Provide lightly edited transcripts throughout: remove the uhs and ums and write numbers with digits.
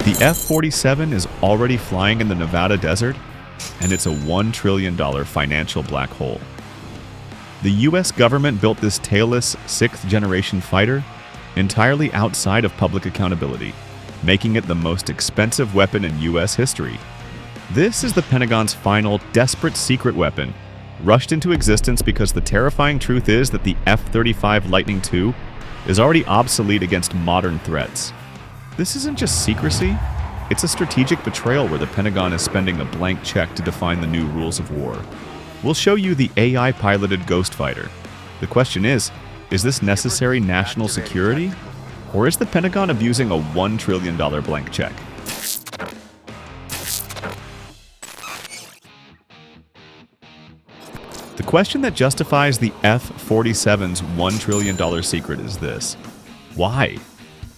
The F-47 is already flying in the Nevada desert, and it's a $1 trillion financial black hole. The US government built this tailless 6th-generation fighter entirely outside of public accountability, making it the most expensive weapon in US history. This is the Pentagon's final, desperate secret weapon, rushed into existence because the terrifying truth is that the F-35 Lightning II is already obsolete against modern threats. This isn't just secrecy, it's a strategic betrayal where the Pentagon is spending a blank check to define the new rules of war. We'll show you the AI-piloted Ghost Fighter. The question is this necessary national security? Or is the Pentagon abusing a $1 trillion blank check? The question that justifies the F-47's $1 trillion secret is this. Why?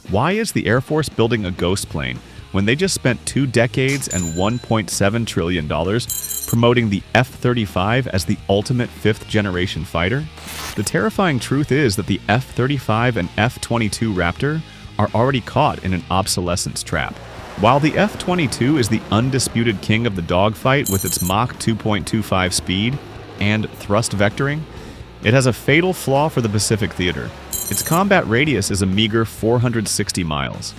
Why is the Air Force building a ghost plane when they just spent 2 decades and $1.7 trillion promoting the F-35 as the ultimate 5th-generation fighter? The terrifying truth is that the F-35 and F-22 Raptor are already caught in an obsolescence trap. While the F-22 is the undisputed king of the dogfight with its Mach 2.25 speed and thrust vectoring, it has a fatal flaw for the Pacific theater. Its combat radius is a meager 460 miles.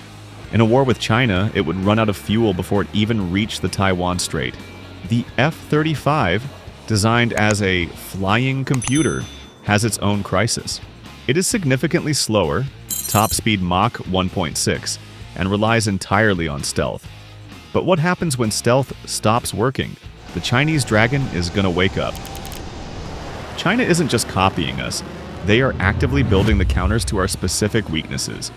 In a war with China, it would run out of fuel before it even reached the Taiwan Strait. The F-35, designed as a flying computer, has its own crisis. It is significantly slower, top speed Mach 1.6, and relies entirely on stealth. But what happens when stealth stops working? The Chinese Dragon is gonna wake up. China isn't just copying us, they are actively building the counters to our specific weaknesses.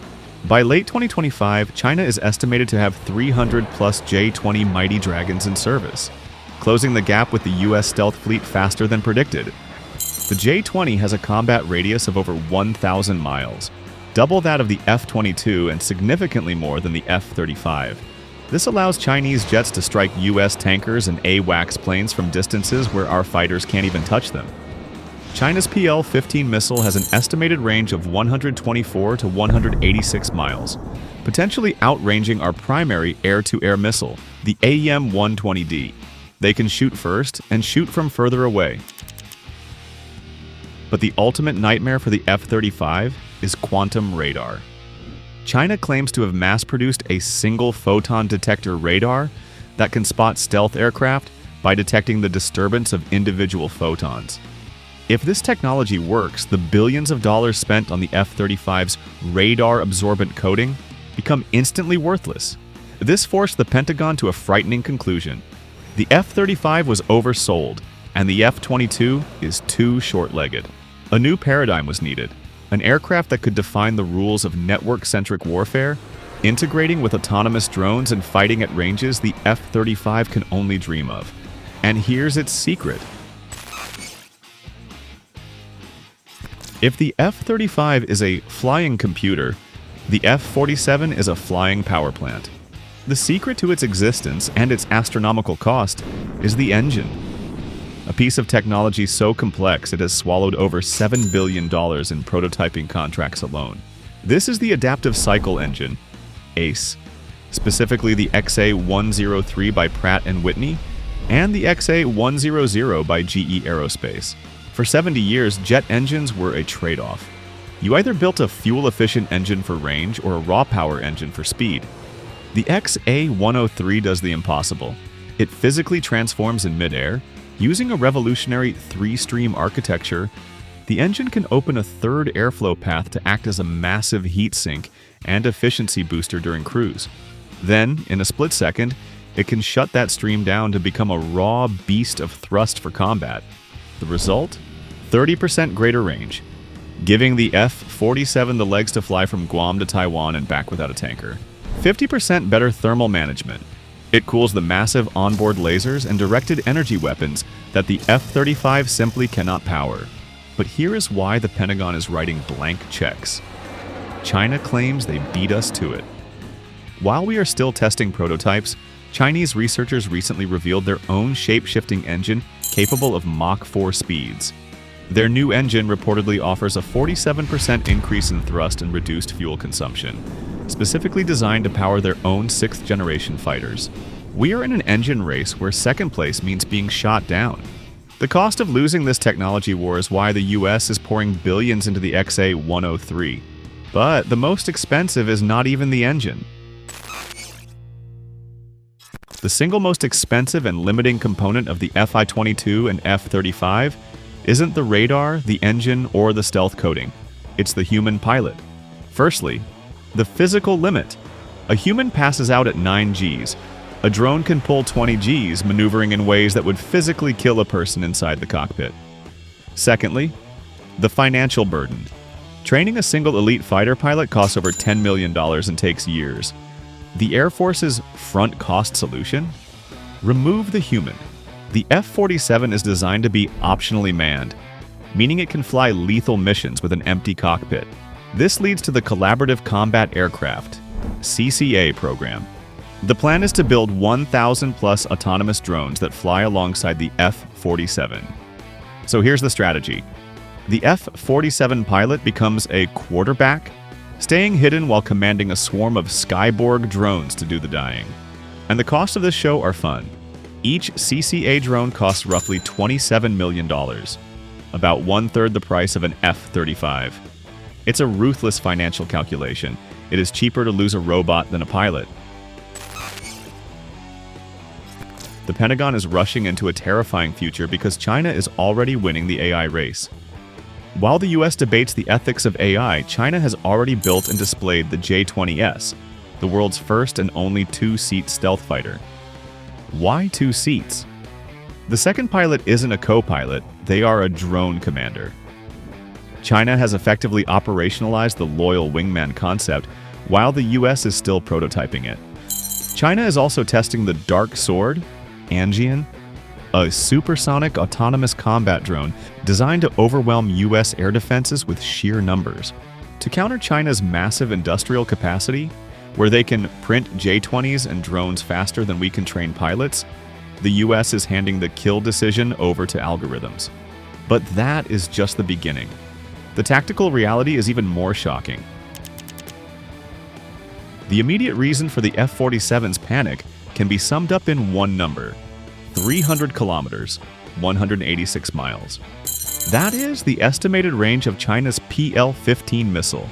By late 2025, China is estimated to have 300 plus J-20 Mighty Dragons in service, closing the gap with the US stealth fleet faster than predicted. The J-20 has a combat radius of over 1,000 miles, double that of the F-22 and significantly more than the F-35. This allows Chinese jets to strike US tankers and AWACS planes from distances where our fighters can't even touch them. China's PL-15 missile has an estimated range of 124 to 186 miles, potentially outranging our primary air-to-air missile, the AEM-120D. They can shoot first and shoot from further away. But the ultimate nightmare for the F-35 is quantum radar. China claims to have mass-produced a single photon detector radar that can spot stealth aircraft by detecting the disturbance of individual photons. If this technology works, the billions of dollars spent on the F-35's radar-absorbent coating become instantly worthless. This forced the Pentagon to a frightening conclusion. The F-35 was oversold, and the F-22 is too short-legged. A new paradigm was needed, an aircraft that could define the rules of network-centric warfare, integrating with autonomous drones and fighting at ranges the F-35 can only dream of. And here's its secret. If the F-35 is a flying computer, the F-47 is a flying power plant. The secret to its existence and its astronomical cost is the engine. A piece of technology so complex it has swallowed over $7 billion in prototyping contracts alone. This is the Adaptive Cycle Engine, ACE, specifically the XA-103 by Pratt & Whitney and the XA-100 by GE Aerospace. For 70 years, jet engines were a trade-off. You either built a fuel-efficient engine for range or a raw power engine for speed. The XA-103 does the impossible. It physically transforms in midair. Using a revolutionary 3-stream architecture, the engine can open a third airflow path to act as a massive heat sink and efficiency booster during cruise. Then, in a split second, it can shut that stream down to become a raw beast of thrust for combat. The result? 30% greater range, giving the F-47 the legs to fly from Guam to Taiwan and back without a tanker. 50% better thermal management. It cools the massive onboard lasers and directed energy weapons that the F-35 simply cannot power. But here is why the Pentagon is writing blank checks. China claims they beat us to it. While we are still testing prototypes, Chinese researchers recently revealed their own shape-shifting engine capable of Mach 4 speeds. Their new engine reportedly offers a 47% increase in thrust and reduced fuel consumption. specifically designed to power their own 6th-generation fighters. We are in an engine race where second place means being shot down. The cost of losing this technology war is why the US is pouring billions into the XA-103. But the most expensive is not even the engine. The single most expensive and limiting component of the Fi-22 and F-35 isn't the radar, the engine, or the stealth coating. It's the human pilot. Firstly, the physical limit. A human passes out at 9 Gs. A drone can pull 20 Gs, maneuvering in ways that would physically kill a person inside the cockpit. Secondly, the financial burden. Training a single elite fighter pilot costs over $10 million and takes years. The Air Force's front cost solution? Remove the human. The F-47 is designed to be optionally manned, meaning it can fly lethal missions with an empty cockpit. This leads to the Collaborative Combat Aircraft, CCA program. The plan is to build 1,000+ autonomous drones that fly alongside the F-47. So here's the strategy. The F-47 pilot becomes a quarterback, staying hidden while commanding a swarm of Skyborg drones to do the dying. And the costs of this show are fun. Each CCA drone costs roughly $27 million, about 1/3 the price of an F-35. It's a ruthless financial calculation. It is cheaper to lose a robot than a pilot. The Pentagon is rushing into a terrifying future because China is already winning the AI race. While the US debates the ethics of AI, China has already built and displayed the J-20S, the world's first and only 2-seat stealth fighter. Why 2 seats? The second pilot isn't a co-pilot, they are a drone commander. China has effectively operationalized the loyal wingman concept, while the US is still prototyping it. China is also testing the Dark Sword, Anjian, a supersonic autonomous combat drone designed to overwhelm US air defenses with sheer numbers. To counter China's massive industrial capacity, where they can print J-20s and drones faster than we can train pilots, the US is handing the kill decision over to algorithms. But that is just the beginning. The tactical reality is even more shocking. The immediate reason for the F-47's panic can be summed up in one number: 300 kilometers, 186 miles. That is the estimated range of China's PL-15 missile.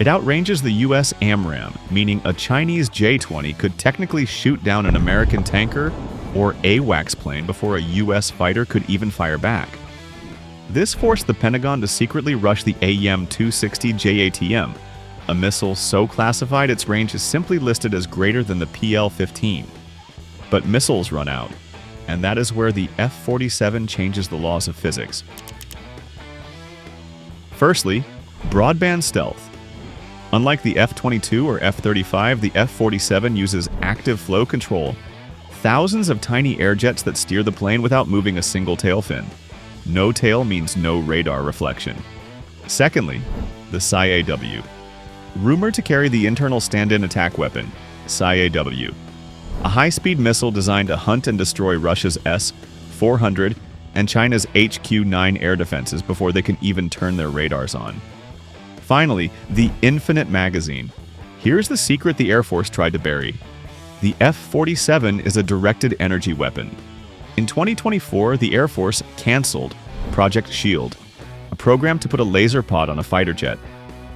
It outranges the US AMRAAM, meaning a Chinese J-20 could technically shoot down an American tanker or AWACS plane before a US fighter could even fire back. This forced the Pentagon to secretly rush the AEM-260 JATM, a missile so classified its range is simply listed as greater than the PL-15. But missiles run out, and that is where the F-47 changes the laws of physics. Firstly, broadband stealth. Unlike the F-22 or F-35, the F-47 uses active flow control, thousands of tiny air jets that steer the plane without moving a single tail fin. No tail means no radar reflection. Secondly, the PSAW. Rumored to carry the internal stand-in attack weapon, PSAW, a high-speed missile designed to hunt and destroy Russia's S-400 and China's HQ-9 air defenses before they can even turn their radars on. Finally, the infinite magazine. Here's the secret the Air Force tried to bury. The F-47 is a directed energy weapon. In 2024, the Air Force canceled Project Shield, a program to put a laser pod on a fighter jet.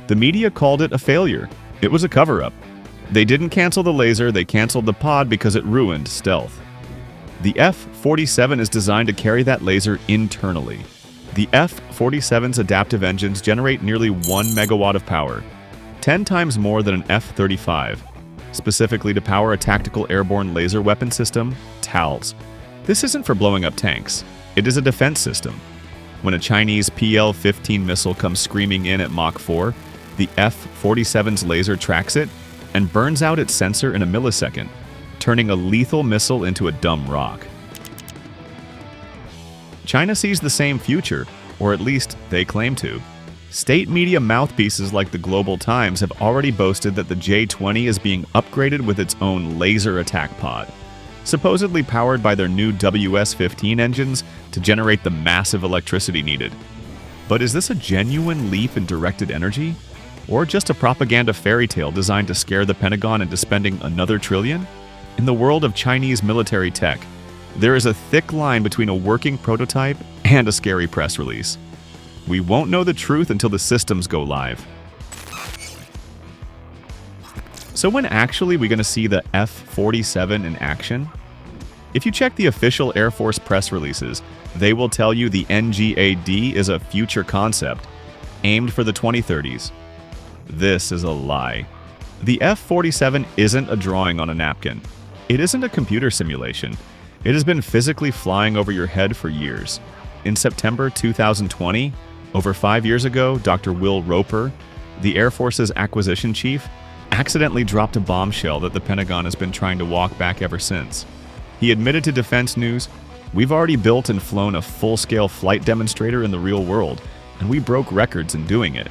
The media called it a failure. It was a cover-up. They didn't cancel the laser, they canceled the pod because it ruined stealth. The F-47 is designed to carry that laser internally. The F-47's adaptive engines generate nearly 1 megawatt of power, 10 times more than an F-35, specifically to power a tactical airborne laser weapon system, TALS. This isn't for blowing up tanks. It is a defense system. When a Chinese PL-15 missile comes screaming in at Mach 4, the F-47's laser tracks it and burns out its sensor in a millisecond, turning a lethal missile into a dumb rock. China sees the same future, or at least they claim to. State media mouthpieces like the Global Times have already boasted that the J-20 is being upgraded with its own laser attack pod, supposedly powered by their new WS-15 engines to generate the massive electricity needed. But is this a genuine leap in directed energy? Or just a propaganda fairy tale designed to scare the Pentagon into spending another trillion? In the world of Chinese military tech, there is a thick line between a working prototype and a scary press release. We won't know the truth until the systems go live. So when actually we going to see the F-47 in action? If you check the official Air Force press releases, they will tell you the NGAD is a future concept, aimed for the 2030s. This is a lie. The F-47 isn't a drawing on a napkin. It isn't a computer simulation. It has been physically flying over your head for years. In September 2020, over 5 years ago, Dr. Will Roper, the Air Force's acquisition chief, accidentally dropped a bombshell that the Pentagon has been trying to walk back ever since. He admitted to Defense News, "We've already built and flown a full-scale flight demonstrator in the real world, and we broke records in doing it."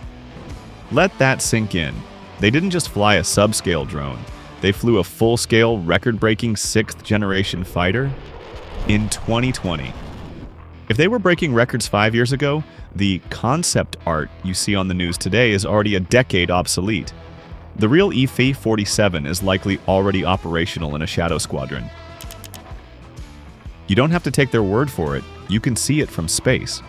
Let that sink in. They didn't just fly a subscale drone. They flew a full-scale, record-breaking 6th-generation fighter in 2020. If they were breaking records 5 years ago, the concept art you see on the news today is already a decade obsolete. The real F-47 is likely already operational in a shadow squadron. You don't have to take their word for it, you can see it from space.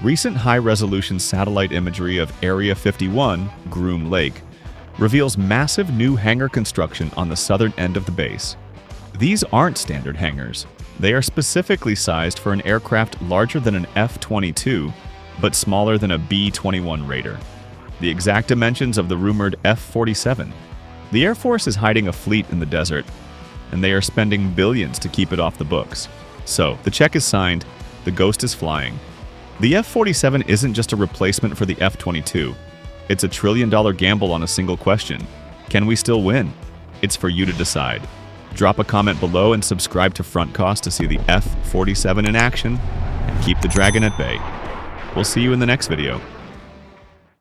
Recent high-resolution satellite imagery of Area 51, Groom Lake, reveals massive new hangar construction on the southern end of the base. These aren't standard hangars. They are specifically sized for an aircraft larger than an F-22, but smaller than a B-21 Raider. The exact dimensions of the rumored F-47. The Air Force is hiding a fleet in the desert, and they are spending billions to keep it off the books. So, the check is signed, the ghost is flying. The F-47 isn't just a replacement for the F-22. It's a trillion-dollar gamble on a single question. Can we still win? It's for you to decide. Drop a comment below and subscribe to Front Cost to see the F-47 in action, and keep the dragon at bay. We'll see you in the next video.